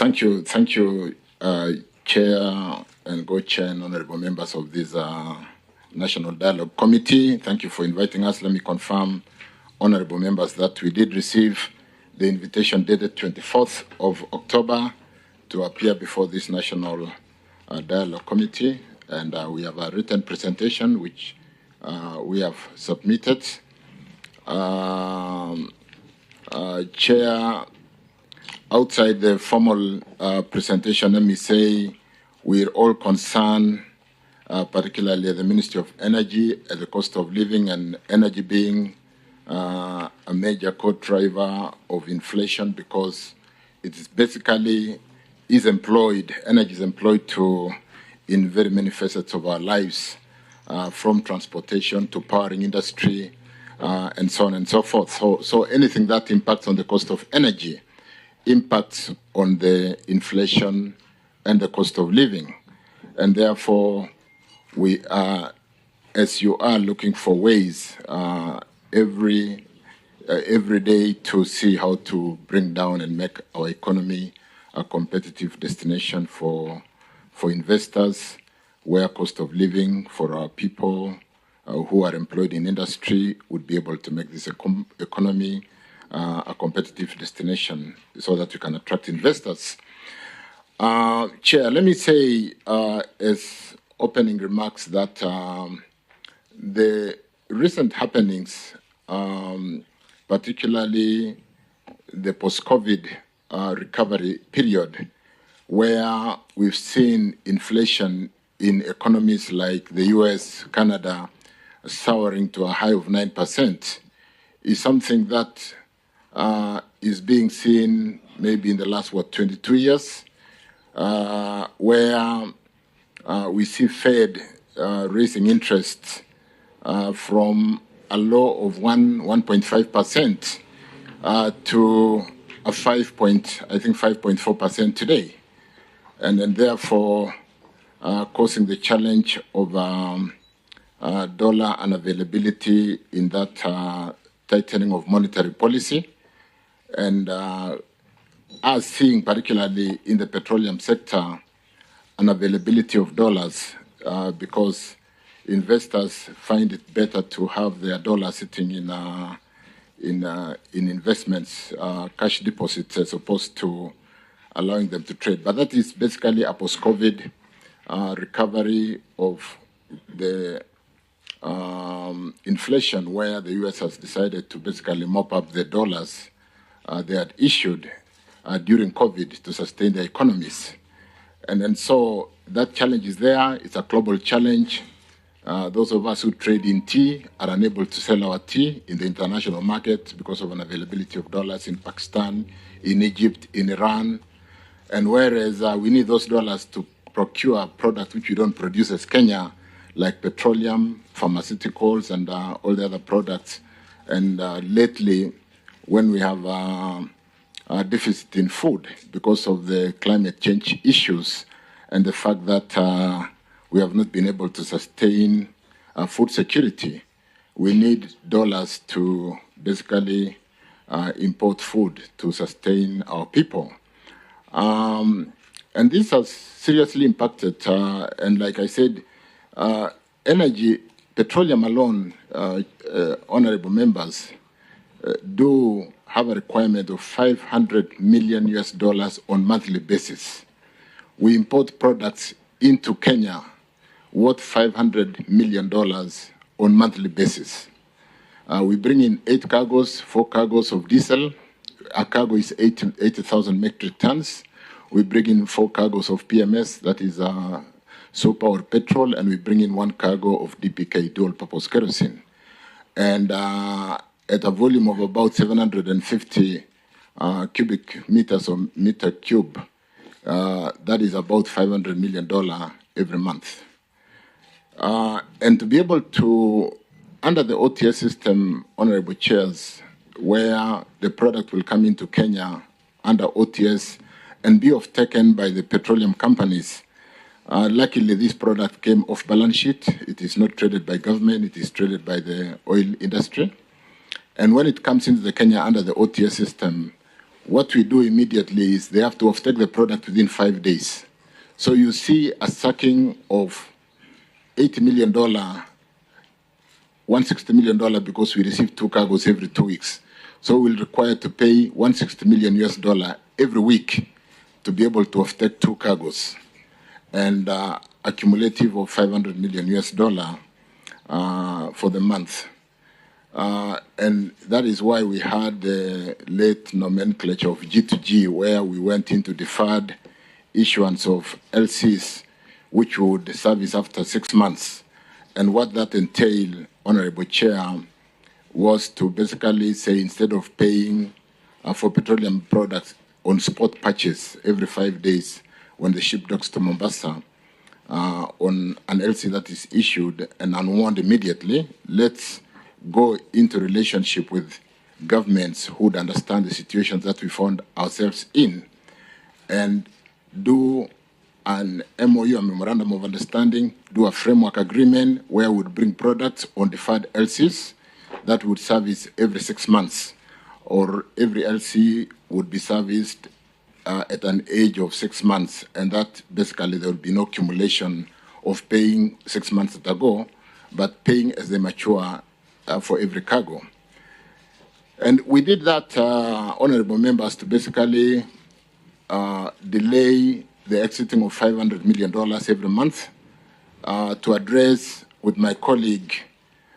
Thank you, Chair and Co-Chair and honorable members of this National Dialogue Committee. Thank you for inviting us. Let me confirm, honorable members, that we did receive the invitation dated 24th of October to appear before this National Dialogue Committee, and we have a written presentation which we have submitted. Chair, outside the formal presentation, let me say we're all concerned, particularly the Ministry of Energy, at the cost of living and energy being a major co-driver of inflation, because it is basically energy is employed in very many facets of our lives, from transportation to powering industry, and so on and so forth. So anything that impacts on the cost of energy impacts on the inflation and the cost of living. And therefore, we are, as you are, looking for ways every day to see how to bring down and make our economy a competitive destination for investors, where cost of living for our people who are employed in industry would be able to make this economy a competitive destination so that we can attract investors. Chair, let me say as opening remarks that the recent happenings, particularly the post-COVID recovery period, where we've seen inflation in economies like the US, Canada, soaring to a high of 9%, is something that is being seen maybe in the last, 22 years, where we see Fed raising interest from a low of 1.5% to a 5.4% today, and then therefore causing the challenge of dollar unavailability in that tightening of monetary policy, and us seeing, particularly in the petroleum sector, an availability of dollars because investors find it better to have their dollars sitting in investments, cash deposits, as opposed to allowing them to trade. But that is basically a post-COVID recovery of the inflation, where the U.S. has decided to basically mop up the dollars they had issued during COVID to sustain their economies. And so that challenge is there. It's a global challenge. Those of us who trade in tea are unable to sell our tea in the international market because of unavailability of dollars in Pakistan, in Egypt, in Iran. And whereas we need those dollars to procure products which we don't produce as Kenya, like petroleum, pharmaceuticals, and all the other products. And lately, when we have a deficit in food because of the climate change issues and the fact that we have not been able to sustain food security, we need dollars to basically import food to sustain our people. And this has seriously impacted, and like I said, energy, petroleum alone, honorable members, do have a requirement of $500 million on monthly basis. We import products into Kenya worth $500 million on monthly basis. We bring in 8 cargoes, 4 cargoes of diesel. A cargo is 80,000 metric tons. We bring in 4 cargoes of PMS, that is super or petrol, and we bring in 1 cargo of DPK, dual-purpose kerosene. And at a volume of about 750 cubic meters or meter cube, that is about $500 million every month. And to be able to, under the OTS system, honorable chairs, where the product will come into Kenya under OTS and be offtaken by the petroleum companies, luckily this product came off balance sheet. It is not traded by government, it is traded by the oil industry. And when it comes into the Kenya under the OTS system, what we do immediately is they have to offtake the product within 5 days. So you see a sacking of $80 million, $160 million because we receive 2 cargoes every 2 weeks. So we'll require to pay $160 million every week to be able to offtake 2 cargoes, and a cumulative of $500 million for the month. And that is why we had the late nomenclature of G2G, where we went into deferred issuance of LCs, which would service after 6 months. And what that entailed, Honorable Chair, was to basically say instead of paying for petroleum products on spot purchase every 5 days when the ship docks to Mombasa, on an LC that is issued and unwound immediately, let's go into relationship with governments who would understand the situations that we found ourselves in and do an MOU, a Memorandum of Understanding, do a framework agreement where we would bring products on deferred LCs that would service every 6 months, or every LC would be serviced at an age of 6 months, and that basically there would be no accumulation of paying 6 months at a go, but paying as they mature for every cargo. And we did that, honorable members, to basically delay the exiting of $500 million every month, to address with my colleague,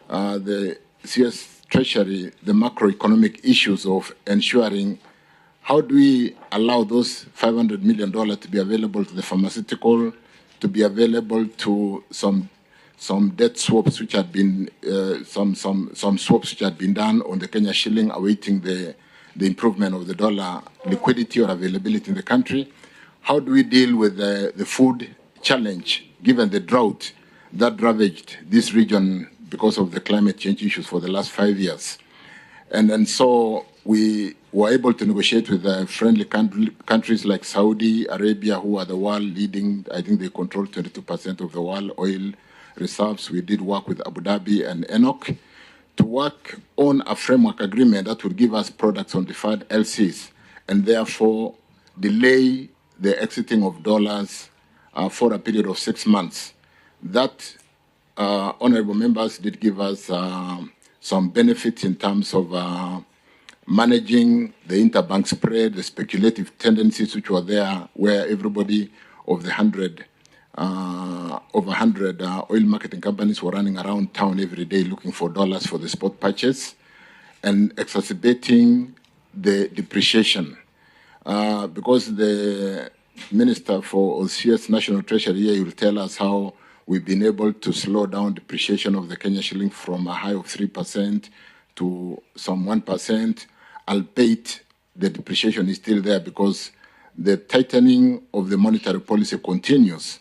the CS Treasury, the macroeconomic issues of ensuring how do we allow those $500 million to be available to the pharmaceutical, to be available to some debt swaps which had been, some swaps which had been done on the Kenya shilling, awaiting the improvement of the dollar liquidity or availability in the country. How do we deal with the food challenge, given the drought that ravaged this region because of the climate change issues for the last 5 years? And so we were able to negotiate with friendly countries like Saudi Arabia, who are the world leading. I think they control 22% of the world oil reserves. We did work with Abu Dhabi and ENOC to work on a framework agreement that would give us products on deferred LCs and therefore delay the exiting of dollars for a period of 6 months. That, honorable members, did give us some benefits in terms of managing the interbank spread, the speculative tendencies which were there, where everybody of the 100, over 100 oil marketing companies were running around town every day looking for dollars for the spot purchase, and exacerbating the depreciation. Because the Minister for CS National Treasury here will tell us how we've been able to slow down depreciation of the Kenya shilling from a high of 3% to some 1%, albeit the depreciation is still there because the tightening of the monetary policy continues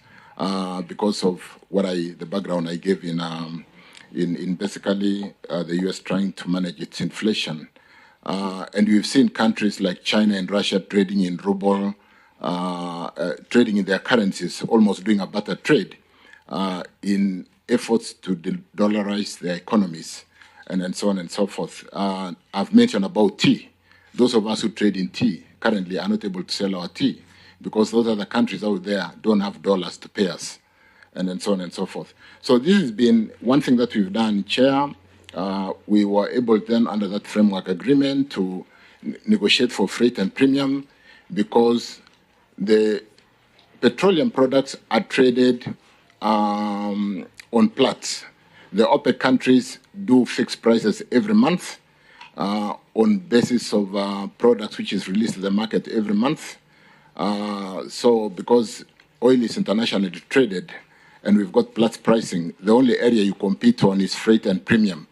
because of the background I gave in basically the U.S. trying to manage its inflation. And we've seen countries like China and Russia trading in ruble, trading in their currencies, almost doing a barter trade in efforts to dollarize their economies, and so on and so forth. I've mentioned about tea. Those of us who trade in tea currently are not able to sell our tea because those other countries out there don't have dollars to pay us, and so on and so forth. So this has been one thing that we've done, Chair. We were able then, under that framework agreement, to negotiate for freight and premium because the petroleum products are traded on Platts. The OPEC countries do fixed prices every month on basis of products which is released to the market every month. So because oil is internationally traded and we've got Platts pricing, the only area you compete on is freight and premium.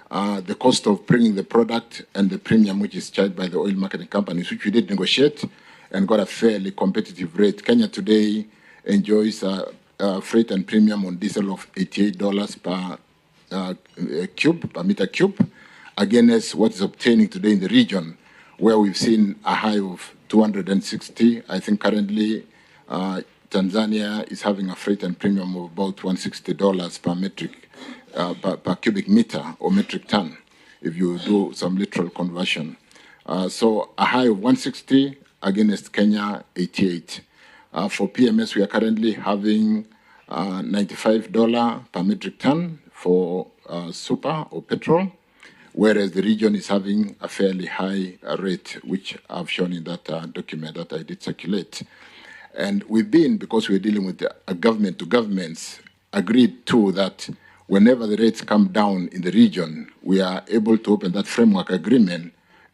The cost of bringing the product and the premium which is charged by the oil marketing companies, which we did negotiate and got a fairly competitive rate. Kenya today enjoys freight and premium on diesel of $88 per meter cube, against what is obtaining today in the region, where we've seen a high of 260. I think currently Tanzania is having a freight and premium of about $160 per metric, per cubic meter or metric ton, if you do some literal conversion. So a high of 160 against Kenya 88. For PMS, we are currently having $95 per metric ton for super or petrol, whereas the region is having a fairly high rate, which I've shown in that document that I did circulate. And we've been, because we're dealing with a government to governments, agreed to that whenever the rates come down in the region, we are able to open that framework agreement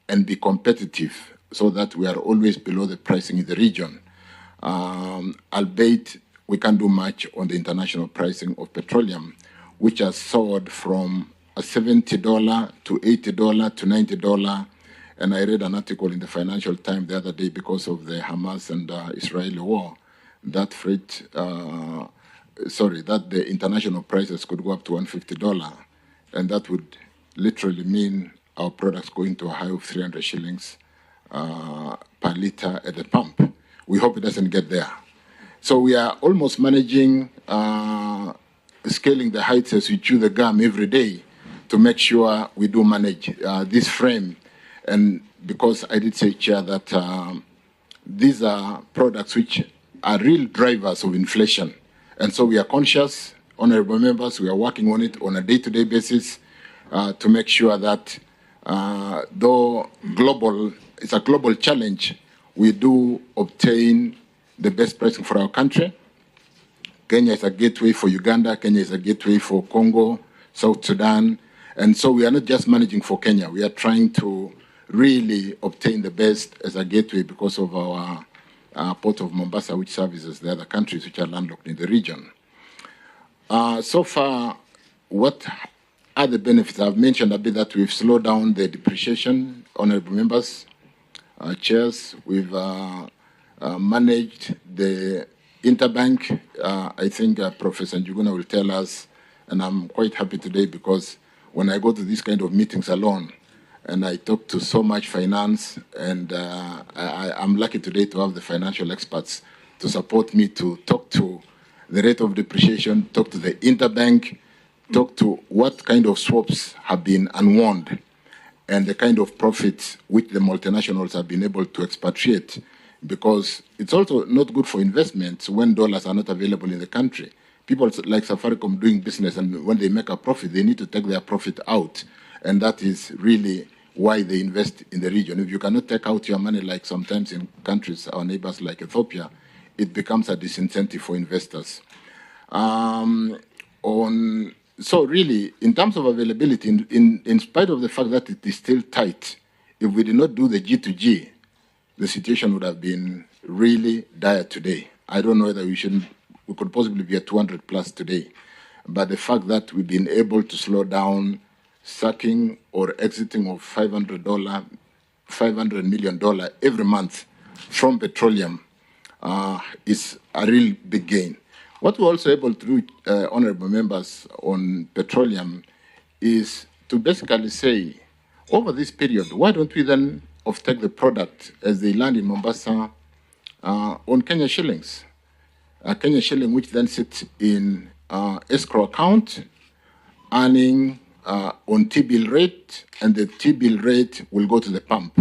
and be competitive so that we are always below the pricing in the region. Albeit we can't do much on the international pricing of petroleum, which has soared from a $70 to $80 to $90. And I read an article in the Financial Times the other day because of the Hamas and Israeli war, that that the international prices could go up to $150. And that would literally mean our products going to a high of 300 shillings per liter at the pump. We hope it doesn't get there. So we are almost managing scaling the heights as we chew the gum every day to make sure we do manage this frame. And because I did say, Chair, that these are products which are real drivers of inflation. And so we are conscious, honorable members, we are working on it on a day-to-day basis to make sure that though it's a global challenge, we do obtain the best pricing for our country. Kenya is a gateway for Uganda, Kenya is a gateway for Congo, South Sudan. And so we are not just managing for Kenya, we are trying to really obtain the best as a gateway because of our port of Mombasa, which services the other countries which are landlocked in the region. So far, what are the benefits? I've mentioned a bit that we've slowed down the depreciation, honorable members, chairs. We've managed the interbank. I think Professor Njuguna will tell us, and I'm quite happy today because when I go to these kind of meetings alone, and I talk to so much finance, and I'm lucky today to have the financial experts to support me to talk to the rate of depreciation, talk to the interbank, talk to what kind of swaps have been unwound, and the kind of profits which the multinationals have been able to expatriate, because it's also not good for investments when dollars are not available in the country. People like Safaricom doing business, and when they make a profit, they need to take their profit out, and that is really why they invest in the region. If you cannot take out your money, like sometimes in countries, our neighbors like Ethiopia, it becomes a disincentive for investors. So really, in terms of availability, in spite of the fact that it is still tight, if we did not do the G2G, the situation would have been really dire today. I don't know whether we could possibly be at 200 plus today. But the fact that we've been able to slow down sucking or exiting of $500 million every month from petroleum is a real big gain. What we're also able to do, honorable members, on petroleum is to basically say, over this period, why don't we then offtake the product as they land in Mombasa on Kenya shillings? Kenya shilling, which then sits in escrow account, earning on T-bill rate, and the T-bill rate will go to the pump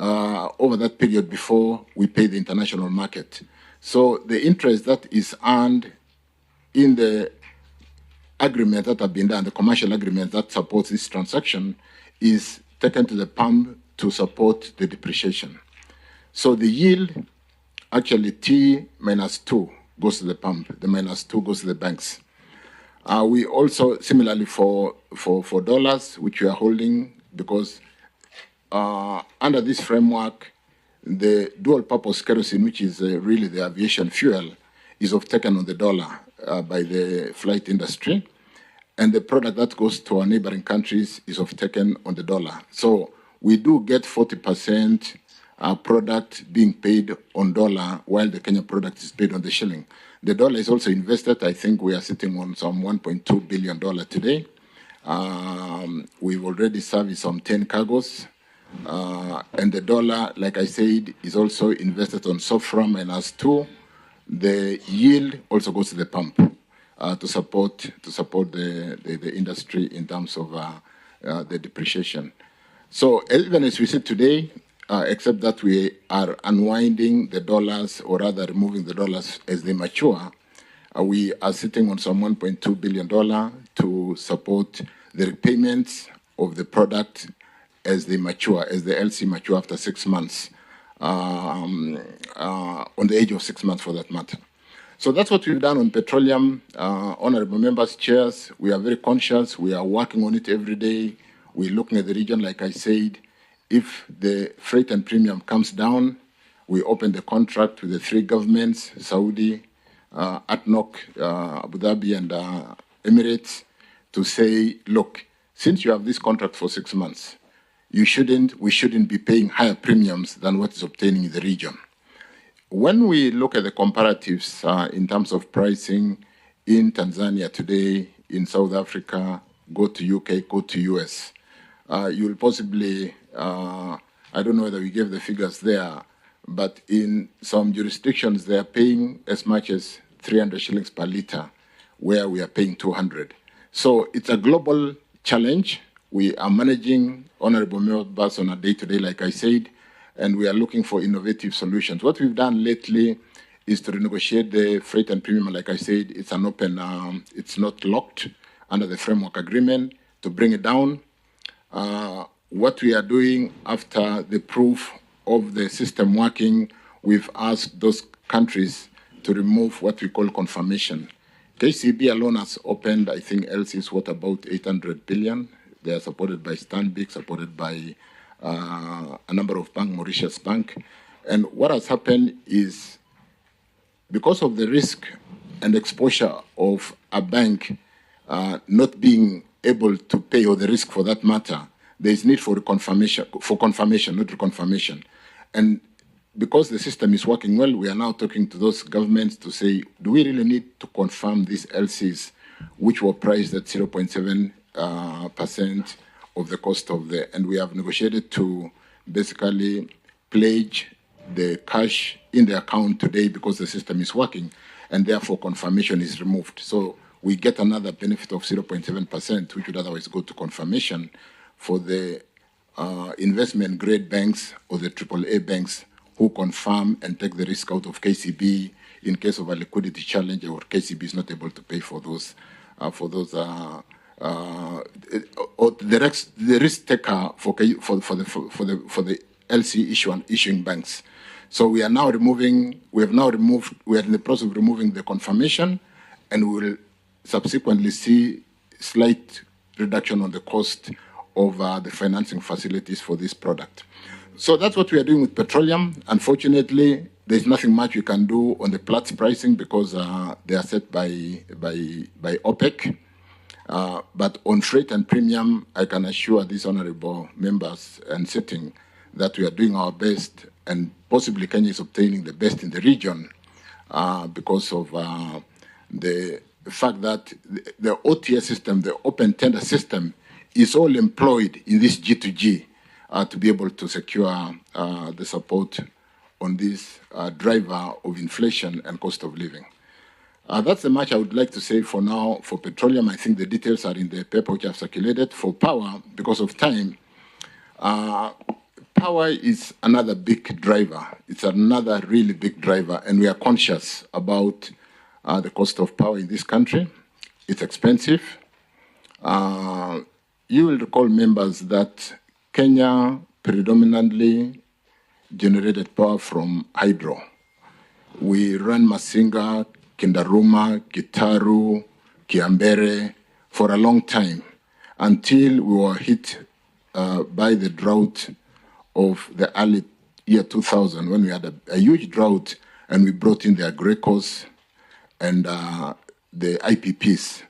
over that period before we pay the international market. So the interest that is earned in the agreement that have been done, the commercial agreement that supports this transaction, is taken to the pump to support the depreciation. So the yield, actually T minus 2 goes to the pump, the minus 2 goes to the banks. We also, similarly for dollars, which we are holding, because under this framework, the dual-purpose kerosene, which is really the aviation fuel, is taken on the dollar by the flight industry, and the product that goes to our neighboring countries is taken on the dollar. So we do get 40% product being paid on dollar, while the Kenya product is paid on the shilling. The dollar is also invested. I think we are sitting on some $1.2 billion today. We've already serviced some 10 cargoes. And the dollar, like I said, is also invested on SOFRA minus 2. The yield also goes to the pump to support the industry in terms of the depreciation. So even as we sit today, except that we are unwinding the dollars, or rather removing the dollars as they mature, we are sitting on some $1.2 billion to support the repayments of the product as they mature, as the LC mature after 6 months, on the age of 6 months for that matter. So that's what we've done on petroleum. Honorable members, chairs, we are very conscious. We are working on it every day. We're looking at the region, like I said. If the freight and premium comes down, we open the contract with the 3 governments, Saudi, ADNOC, Abu Dhabi, and Emirates, to say, look, since you have this contract for 6 months, we shouldn't be paying higher premiums than what is obtaining in the region. When we look at the comparatives in terms of pricing in Tanzania today, in South Africa, go to UK, go to US, you'll possibly, I don't know whether we gave the figures there, but in some jurisdictions, they are paying as much as 300 shillings per litre, where we are paying 200. So it's a global challenge. We are managing honorable members on a day-to-day, like I said, and we are looking for innovative solutions. What we've done lately is to renegotiate the freight and premium. Like I said, it's an open, it's not locked under the framework agreement, to bring it down. What we are doing after the proof of the system working, we've asked those countries to remove what we call confirmation. KCB alone has opened, I think, LCs worth about 800 billion. They are supported by Stanbic, supported by a number of banks, Mauritius Bank. And what has happened is, because of the risk and exposure of a bank not being able to pay, or the risk for that matter, there is need for confirmation, not reconfirmation. And because the system is working well, we are now talking to those governments to say, do we really need to confirm these LCs, which were priced at 0.7% of the cost of the, and we have negotiated to basically pledge the cash in the account today because the system is working, and therefore confirmation is removed. So we get another benefit of 0.7%, which would otherwise go to confirmation for the investment grade banks or the AAA banks who confirm and take the risk out of KCB in case of a liquidity challenge, or KCB is not able to pay for those, or the risk taker for the LC issuing banks. So we are now removing. We are in the process of removing the confirmation, and we will subsequently see slight reduction on the cost of the financing facilities for this product. So that's what we are doing with petroleum. Unfortunately, there's nothing much we can do on the Platts pricing because they are set by OPEC. But on freight and premium, I can assure these honorable members and sitting that we are doing our best, and possibly Kenya is obtaining the best in the region because of the fact that the OTA system, the open tender system, is all employed in this G2G to be able to secure the support on this driver of inflation and cost of living. That's the much I would like to say for now. For petroleum, I think the details are in the paper which I've circulated. For power, because of time, power is another big driver. It's another really big driver, and we are conscious about the cost of power in this country. It's expensive. You will recall, members, that Kenya predominantly generated power from hydro. We ran Masinga, Kindaruma, Gitaru, Kiambere for a long time until we were hit by the drought of the early year 2000, when we had a huge drought, and we brought in the Agrecos and the IPPs,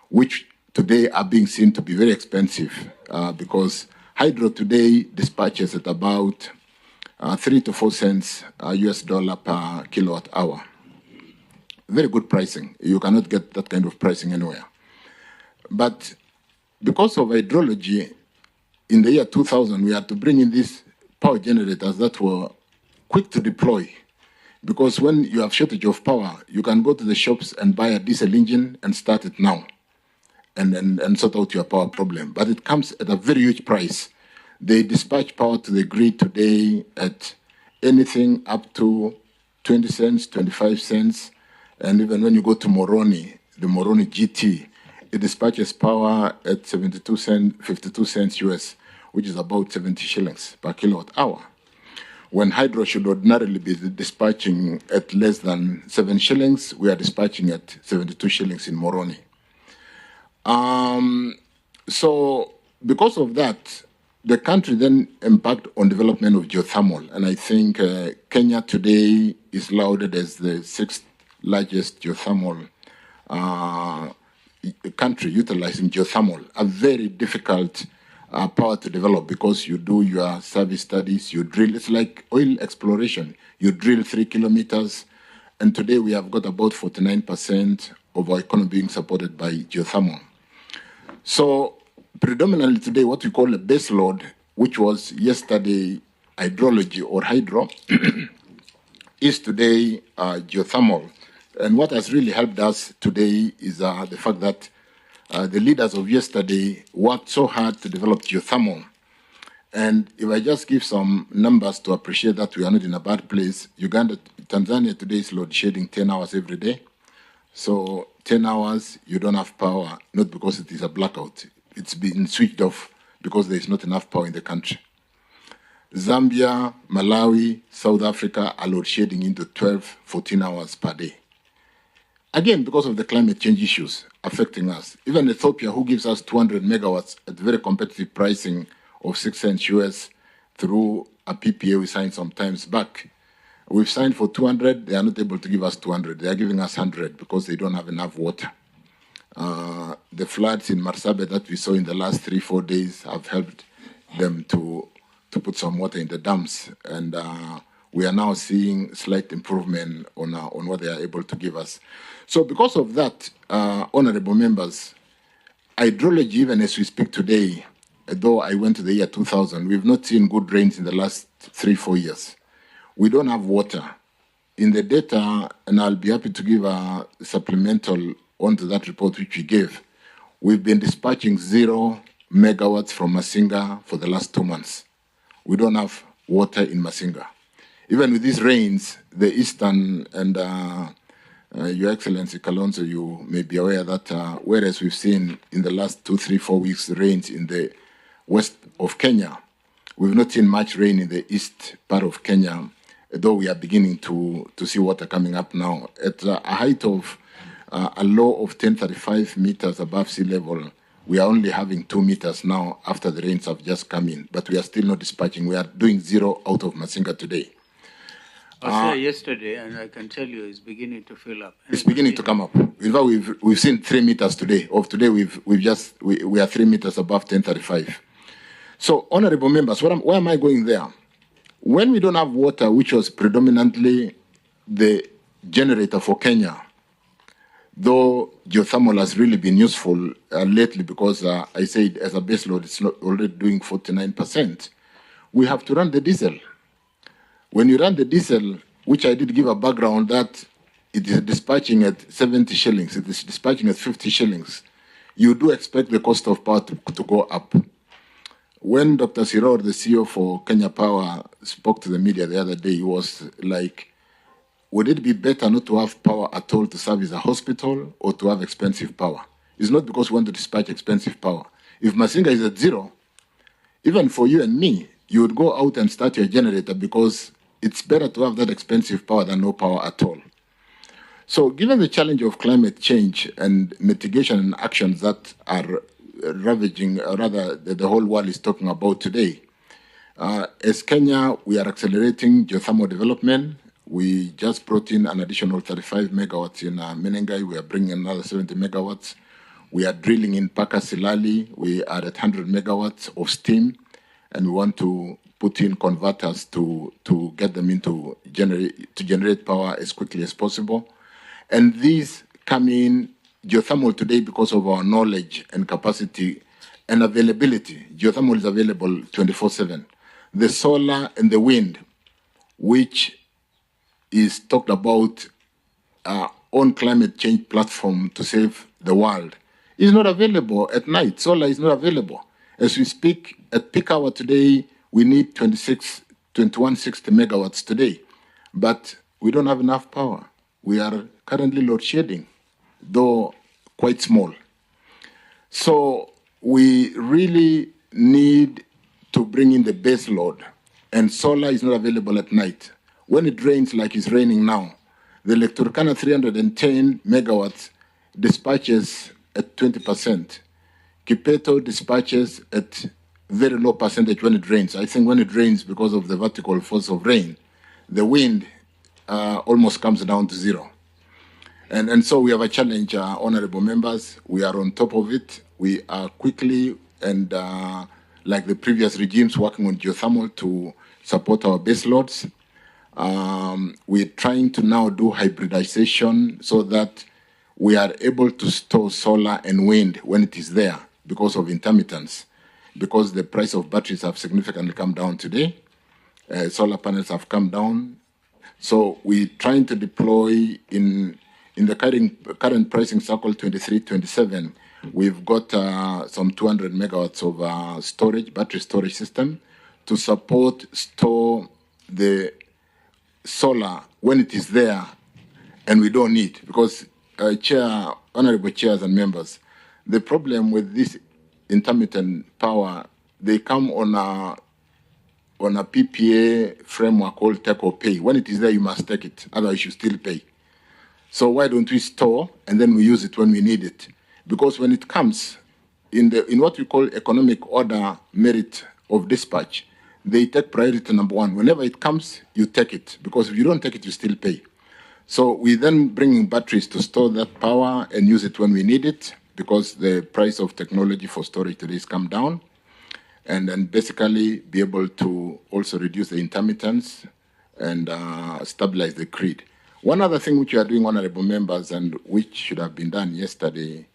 which today are being seen to be very expensive because hydro today dispatches at about 3 to 4 cents US dollar per kilowatt hour. Very good pricing. You cannot get that kind of pricing anywhere. But because of hydrology, in the year 2000, we had to bring in these power generators that were quick to deploy. Because when you have shortage of power, you can go to the shops and buy a diesel engine and start it now and sort out your power problem. But it comes at a very huge price. They dispatch power to the grid today at anything up to 20 cents, 25 cents. And even when you go to Moroni, the Moroni GT, it dispatches power at 72 cents, 52 cents US, which is about 70 shillings per kilowatt hour. When hydro should ordinarily be dispatching at less than 7 shillings, we are dispatching at 72 shillings in Moroni. So because of that, the country then embarked on development of geothermal. And I think Kenya today is lauded as the 6th largest geothermal country utilizing geothermal, a very difficult power to develop because you do your service studies, you drill. It's like oil exploration. You drill 3 kilometers, and today we have got about 49% of our economy being supported by geothermal. So predominantly today, what we call a base load, which was yesterday hydrology or hydro, is today geothermal. And what has really helped us today is the fact that the leaders of yesterday worked so hard to develop geothermal. And if I just give some numbers to appreciate that we are not in a bad place, Tanzania today is load shedding 10 hours every day. So 10 hours, you don't have power, not because it is a blackout. It's been switched off because there is not enough power in the country. Zambia, Malawi, South Africa are load shedding into 12, 14 hours per day. Again, because of the climate change issues affecting us. Even Ethiopia, who gives us 200 megawatts at very competitive pricing of 6 cents US through a PPA we signed some times back. We've signed for 200, they are not able to give us 200. They are giving us 100 because they don't have enough water. The floods in Marsabit that we saw in the last 3-4 days have helped them to put some water in the dams. And we are now seeing slight improvement on what they are able to give us. So because of that, honorable members, hydrology, even as we speak today, though I went to the year 2000, we've not seen good rains in the last 3-4 years. We don't have water. In the data, and I'll be happy to give a supplemental onto that report which we gave, we've been dispatching 0 megawatts from Masinga for the last 2 months. We don't have water in Masinga. Even with these rains, the eastern and Your Excellency Kalonzo, you may be aware that whereas we've seen in the last 2, 3, 4 weeks rains in the west of Kenya, we've not seen much rain in the east part of Kenya, though we are beginning to see water coming up now. At a height of a low of 1035 meters above sea level, we are only having 2 meters now after the rains have just come in, but we are still not dispatching. We are doing 0 out of Masinga today. I was there yesterday, and I can tell you it's beginning to fill up. It's beginning to come up. In fact, we've seen 3 meters today. Of today, we are 3 meters above 1035. So, honorable members, why am I going there? When we don't have water, which was predominantly the generator for Kenya, though geothermal has really been useful lately because I said as a base load, it's not already doing 49%, we have to run the diesel. When you run the diesel, which I did give a background that it is dispatching at 70 shillings, it is dispatching at 50 shillings, you do expect the cost of power to go up. When Dr. Siror, the CEO for Kenya Power, spoke to the media the other day, he was like, would it be better not to have power at all to serve as a hospital or to have expensive power? It's not because we want to dispatch expensive power. If Masinga is at 0, even for you and me, you would go out and start your generator because it's better to have that expensive power than no power at all. So given the challenge of climate change and mitigation and actions that are ravaging, or rather the whole world is talking about today, as Kenya, we are accelerating geothermal development. We just brought in an additional 35 megawatts in Menengai. We are bringing another 70 megawatts. We are drilling in Paka Silali. We are at 100 megawatts of steam, and we want to put in converters to get them into generate power as quickly as possible. And these come in geothermal today because of our knowledge and capacity and availability. Geothermal is available 24/7. The solar and the wind, which is talked about on climate change platform to save the world, is not available at night. Solar is not available. As we speak, at peak hour today, we need 2160 megawatts today, but we don't have enough power. We are currently load shedding, though quite small. So we really need to bring in the base load, and solar is not available at night. When it rains like it's raining now, the Lecturcana 310 megawatts dispatches at 20%. Kipeto dispatches at very low percentage when it rains. I think when it rains, because of the vertical force of rain, the wind almost comes down to zero. And so we have a challenge, honorable members. We are on top of it. We are quickly and like the previous regimes working on geothermal to support our base loads. We're trying to now do hybridization so that we are able to store solar and wind when it is there because of intermittence, because the price of batteries have significantly come down today. Solar panels have come down. So we're trying to deploy in the current pricing cycle 23-27, we've got some 200 megawatts of storage, battery storage system to store the solar when it is there and we don't need, because honorable chairs and members, the problem with this intermittent power, they come on a PPA framework called take or pay. When it is there, you must take it, otherwise you still pay. So why don't we store and then we use it when we need it? Because when it comes in what we call economic order merit of dispatch, they take priority number one. Whenever it comes, you take it, because if you don't take it, you still pay. So we then bring in batteries to store that power and use it when we need it, because the price of technology for storage today has come down, and then basically be able to also reduce the intermittence and stabilize the grid. One other thing which we are doing, honorable members, and which should have been done yesterday,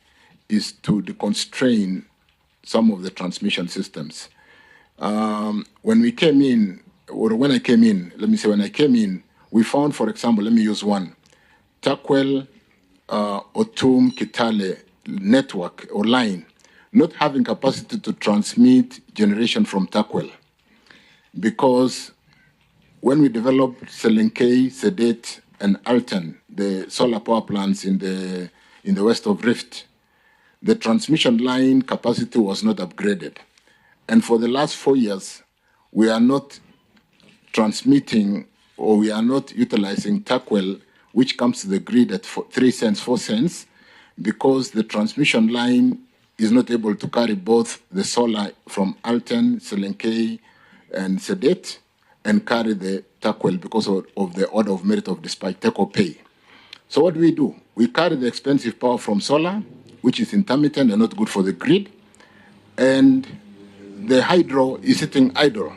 is to deconstrain some of the transmission systems. When we came in, or when I came in, when I came in, we found, for example, let me use one, Takwel, Otum, Kitale network or line, not having capacity to transmit generation from Takwel. Because when we developed Selenkei, Sedet, and Alten, the solar power plants in the west of Rift, the transmission line capacity was not upgraded. And for the last 4 years, we are not transmitting, or we are not utilizing Takwel, which comes to the grid at 3 cents, 4 cents, because the transmission line is not able to carry both the solar from Alten, Selenkei, and Sedet, and carry the Takwel because of the order of merit of dispatch, take or pay. So what do? We carry the expensive power from solar, which is intermittent and not good for the grid, and the hydro is sitting idle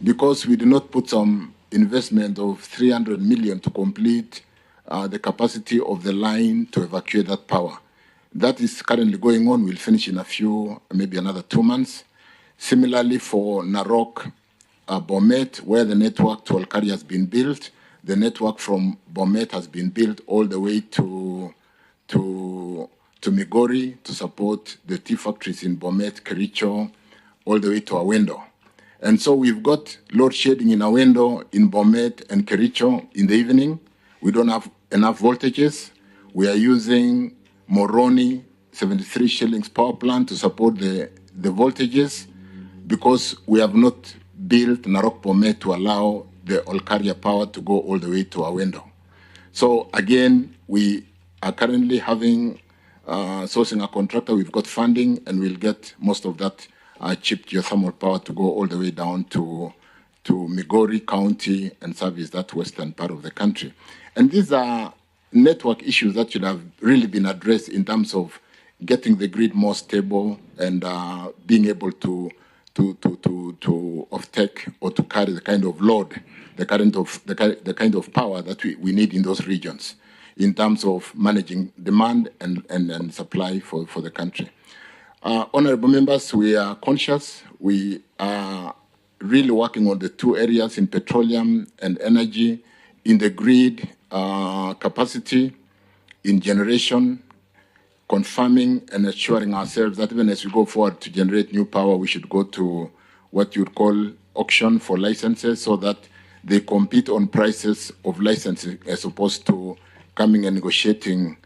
because we do not put some investment of 300 million to complete the capacity of the line to evacuate that power. That is currently going on. We'll finish in maybe another 2 months. Similarly for Narok, Bomet, where the network to Olkaria has been built, the network from Bomet has been built all the way to Migori to support the tea factories in Bomet, Kericho, all the way to Awendo. And so we've got load shedding in Awendo, in Bomet, and Kericho in the evening. We don't have enough voltages. We are using Moroni 73 shillings power plant to support the voltages, because we have not built Narok Bomet to allow the Olkaria power to go all the way to Awendo. So again, we are currently having sourcing a contractor. We've got funding, and we'll get most of that cheap geothermal power to go all the way down to Migori County and service that western part of the country. And these are network issues that should have really been addressed in terms of getting the grid more stable and being able to offtake or to carry the kind of load, the kind of power that we need in those regions in terms of managing demand and supply for the country. Honorable members, we are conscious. We are really working on the 2 areas in petroleum and energy, in the grid capacity, in generation, confirming and assuring ourselves that even as we go forward to generate new power, we should go to what you would call auction for licenses so that they compete on prices of licenses as opposed to coming and negotiating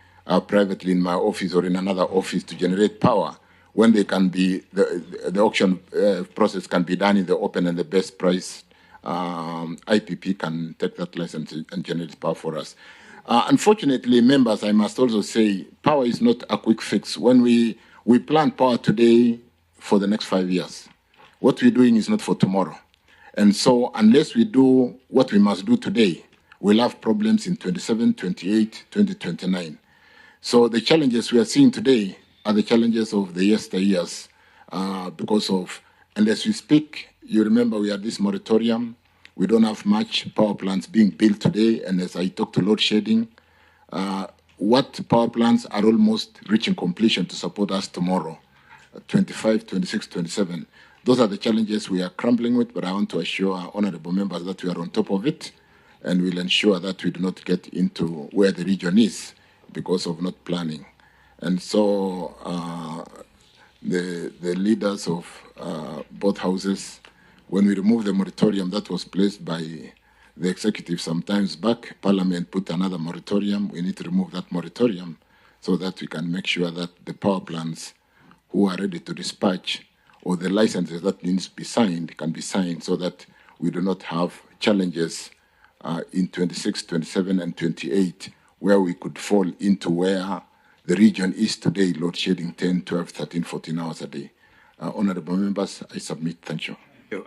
privately in my office or in another office to generate power when they can be, the auction process can be done in the open and the best price IPP can take that license and generate power for us. Unfortunately, members, I must also say, power is not a quick fix. When we plan power today for the next 5 years, what we're doing is not for tomorrow. And so unless we do what we must do today, we'll have problems in 27, 28, 2029. So the challenges we are seeing today are the challenges of the yesteryears because of, and as we speak, you remember we had this moratorium. We don't have much power plants being built today. And as I talk to load shedding, what power plants are almost reaching completion to support us tomorrow, 25, 26, 27. Those are the challenges we are crumbling with, but I want to assure our honorable members that we are on top of it and we'll ensure that we do not get into where the region is because of not planning. And so the leaders of both houses, when we removed the moratorium that was placed by the executive sometimes back, Parliament put another moratorium. We need to remove that moratorium so that we can make sure that the power plants who are ready to dispatch or the licenses that needs to be signed can be signed so that we do not have challenges in 26, 27, and 28 where we could fall into where the region is today, load shedding 10, 12, 13, 14 hours a day. Honorable members, I submit. Thank you. Thank you.